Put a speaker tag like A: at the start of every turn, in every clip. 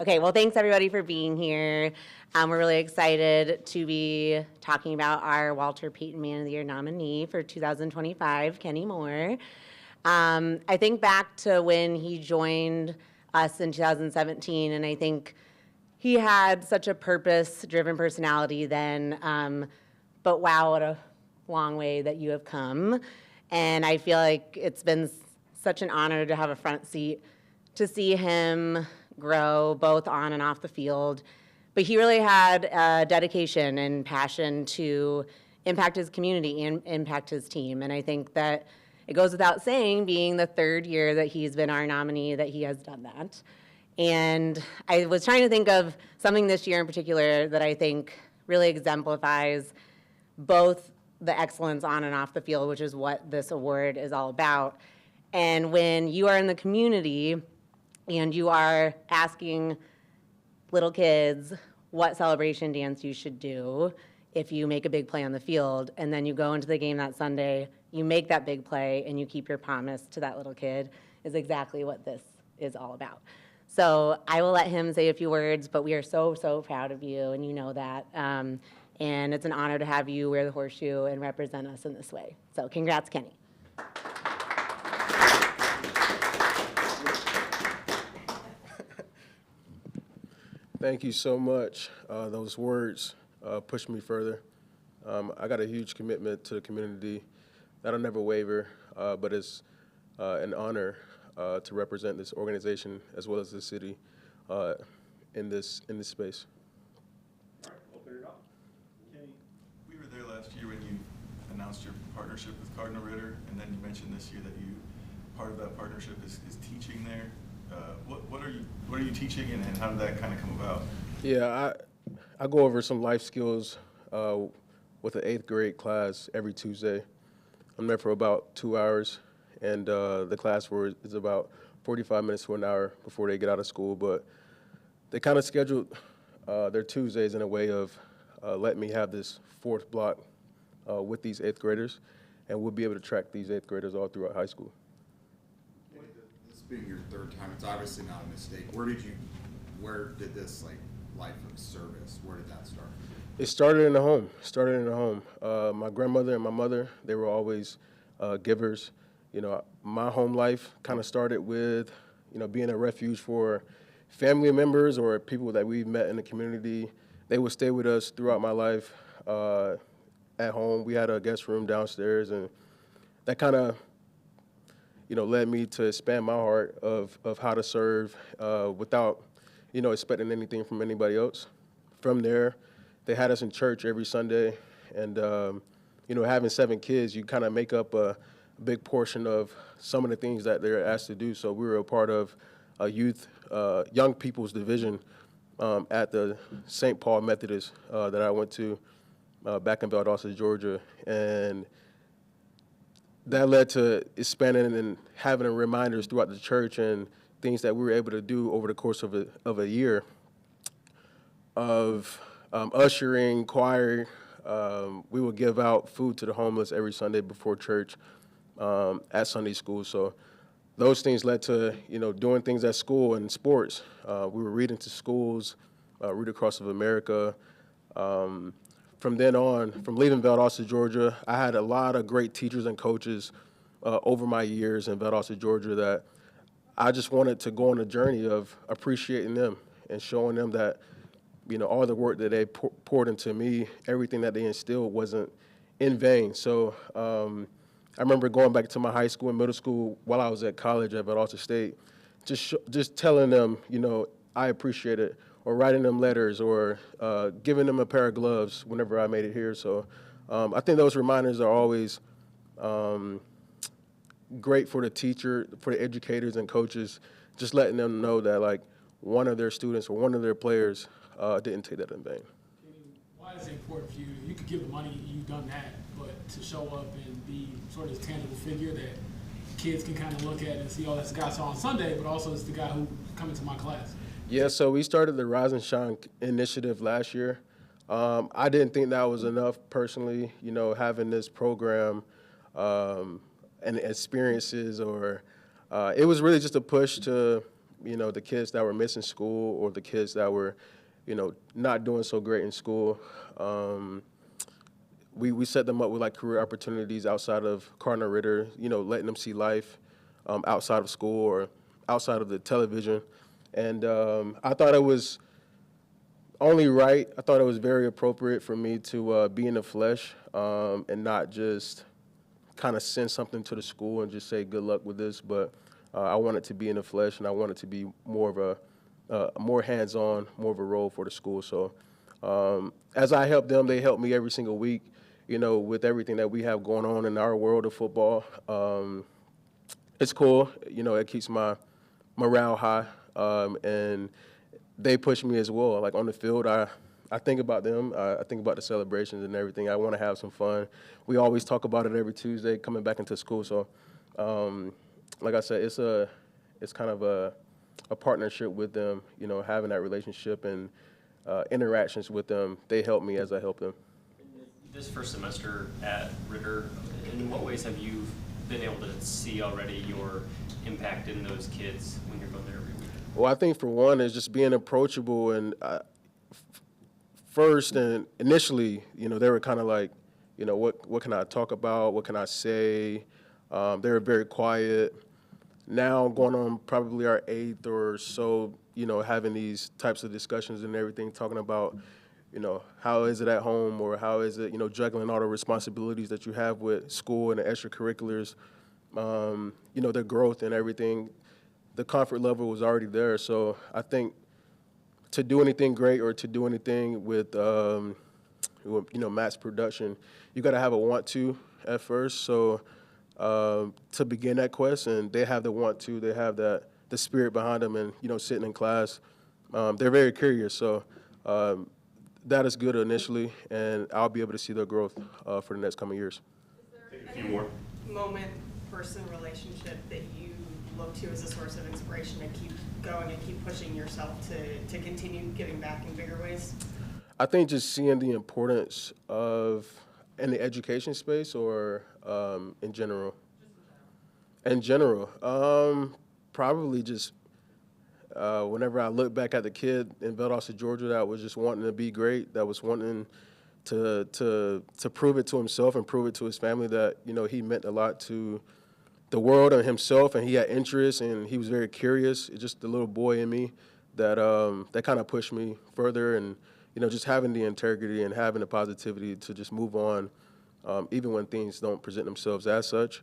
A: Okay, well, thanks everybody for being here. We're really excited to be talking about our Walter Payton Man of the Year nominee for 2025, Kenny Moore. I think back to when he joined us in 2017, and I think he had such a purpose-driven personality then, but wow, what a long way that you have come. And I feel like it's been such an honor to have a front seat to see him grow both on and off the field. But he really had dedication and passion to impact his community and impact his team. And I think that it goes without saying, being the third year that he's been our nominee, that he has done that. And I was trying to think of something this year in particular that I think really exemplifies both the excellence on and off the field, which is what this award is all about. And when you are in the community and you are asking little kids what celebration dance you should do if you make a big play on the field, and then you go into the game that Sunday, you make that big play, and you keep your promise to that little kid, is exactly what this is all about. So I will let him say a few words, but we are so, so proud of you, and you know that. And it's an honor to have you wear the horseshoe and represent us in this way. So congrats, Kenny.
B: Thank you so much. Those words pushed me further. I got a huge commitment to the community that'll never waver, but it's an honor to represent this organization as well as the city in this space.
C: All right, open it up. Kenny, we were there last year when you announced your partnership with Cardinal Ritter, and then you mentioned this year that part of that partnership is teaching there. What are you teaching, and how did that kind of come about?
B: Yeah, I go over some life skills with an 8th grade class every Tuesday. I'm there for about 2 hours, and the class is about 45 minutes to an hour before they get out of school. But they kind of scheduled their Tuesdays in a way of letting me have this 4th block with these 8th graders, and we'll be able to track these 8th graders all throughout high school.
D: This being your 3rd time, it's obviously not a mistake. Where did this life of service, where did that start?
B: It started in the home. My grandmother and my mother, they were always givers. You know, my home life kind of started with, being a refuge for family members or people that we've met in the community. They would stay with us throughout my life at home. We had a guest room downstairs, and that kind of, led me to expand my heart of how to serve without, expecting anything from anybody else. From there, they had us in church every Sunday, and, having 7 kids, you kind of make up a big portion of some of the things that they're asked to do. So we were a part of a young people's division at the St. Paul Methodist that I went to back in Valdosta, Georgia. And that led to expanding and having reminders throughout the church and things that we were able to do over the course of a year of ushering, choir. We would give out food to the homeless every Sunday before church at Sunday school. So those things led to, doing things at school and sports. We were reading to schools, Read Across of America. From then on, from leaving Valdosta, Georgia, I had a lot of great teachers and coaches over my years in Valdosta, Georgia, that I just wanted to go on a journey of appreciating them and showing them that, all the work that they poured into me, everything that they instilled wasn't in vain. So I remember going back to my high school and middle school while I was at college at Valdosta State, just telling them, I appreciate it, or writing them letters, or giving them a pair of gloves whenever I made it here. So I think those reminders are always great for the teacher, for the educators and coaches, just letting them know that one of their students or one of their players didn't take that in vain.
E: Why is it important for you? You could give the money, you've done that, but to show up and be sort of this tangible figure that kids can kind of look at and see, oh, that's the guy I saw on Sunday, but also it's the guy who come into my class.
B: Yeah, so we started the Rise and Shine initiative last year. I didn't think that was enough personally, having this program and experiences, or it was really just a push to the kids that were missing school or the kids that were, not doing so great in school. We set them up with like career opportunities outside of Cardinal Ritter, letting them see life outside of school or outside of the television. And I thought it was only right. I thought it was very appropriate for me to be in the flesh and not just kind of send something to the school and just say good luck with this, but I wanted to be in the flesh, and I wanted to be more of more hands-on, more of a role for the school. So as I help them, they help me every single week, with everything that we have going on in our world of football. It's cool. It keeps my morale high, and they push me as well. Like on the field, I think about them. I think about the celebrations and everything. I want to have some fun. We always talk about it every Tuesday coming back into school. So, like I said, it's kind of a partnership with them. Having that relationship and interactions with them. They help me as I help them.
F: This first semester at Ritter, in what ways have you been able to see already your impact in those kids when you're going there every week?
B: Well, I think for one is just being approachable, and first and initially, they were kind of like, what can I talk about? What can I say? They were very quiet. Now going on probably our 8th or so, having these types of discussions and everything, talking about, how is it at home, or how is it, juggling all the responsibilities that you have with school and the extracurriculars, their growth and everything. The comfort level was already there. So I think to do anything great or to do anything with, mass production, you got to have a want to at first. So to begin that quest, and they have the want to, they have the spirit behind them, and, sitting in class, they're very curious. So that is good initially, and I'll be able to see their growth for the next coming years.
G: Take a few more. Moment, person, relationship that you look to as a source of inspiration to keep going and keep pushing yourself to continue giving back in bigger ways?
B: I think just seeing the importance of, in the education space, or in general? In general, probably just whenever I look back at the kid in Valdosta, Georgia, that was just wanting to be great, that was wanting to prove it to himself and prove it to his family that, he meant a lot to the world and himself, and he had interest, and he was very curious. It's just the little boy in me that kind of pushed me further, and just having the integrity and having the positivity to just move on, even when things don't present themselves as such.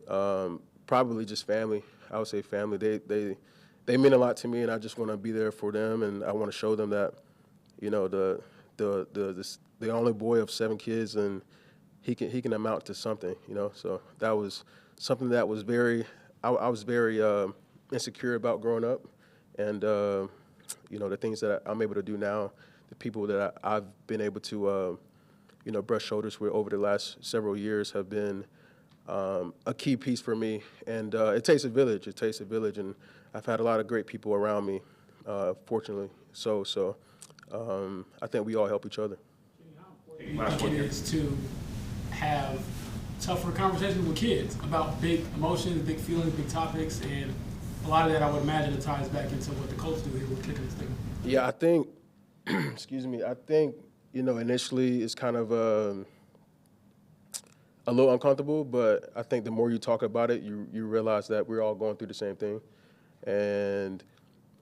B: Probably just family. I would say family. They mean a lot to me, and I just want to be there for them, and I want to show them that, the only boy of 7 kids, and he can amount to something, So that was something that was I was very insecure about growing up, and the things that I'm able to do now, the people that I've been able to brush shoulders with over the last several years have been a key piece for me. And it takes a village. It takes a village, and I've had a lot of great people around me, fortunately. So I think we all help each other.
E: How important it is to have tougher conversations with kids about big emotions, big feelings, big topics, and a lot of that I would imagine it ties back into what the Colts do here with kicking this thing.
B: Yeah, I think, I think, initially it's kind of a little uncomfortable, but I think the more you talk about it, you realize that we're all going through the same thing, and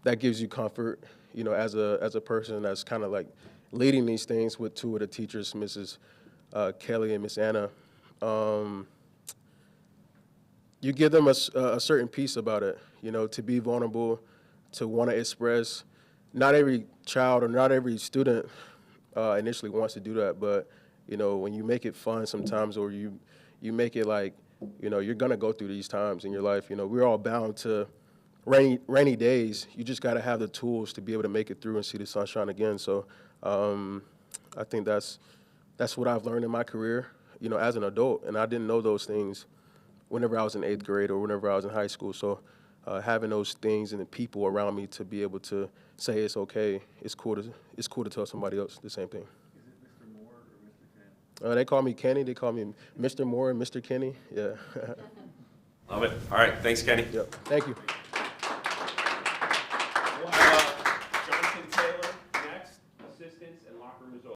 B: that gives you comfort, as a person that's kind of like leading these things with 2 of the teachers, Mrs. Kelly and Miss Anna. You give them a certain piece about it, to be vulnerable, to want to express. Not every child or not every student initially wants to do that, but when you make it fun sometimes, or you make it like, you're gonna go through these times in your life. We're all bound to rainy days. You just got to have the tools to be able to make it through and see the sunshine again. So I think that's what I've learned in my career, as an adult, and I didn't know those things whenever I was in 8th grade or whenever I was in high school. So having those things and the people around me to be able to say it's okay, it's cool to tell somebody else the same thing.
C: Is it Mr. Moore or Mr. Kent?
B: They call me Kenny. They call me Mr. Moore and Mr. Kenny. Yeah.
H: Love it. All right. Thanks, Kenny.
B: Yep. Thank you.
H: attendance and locker room is over.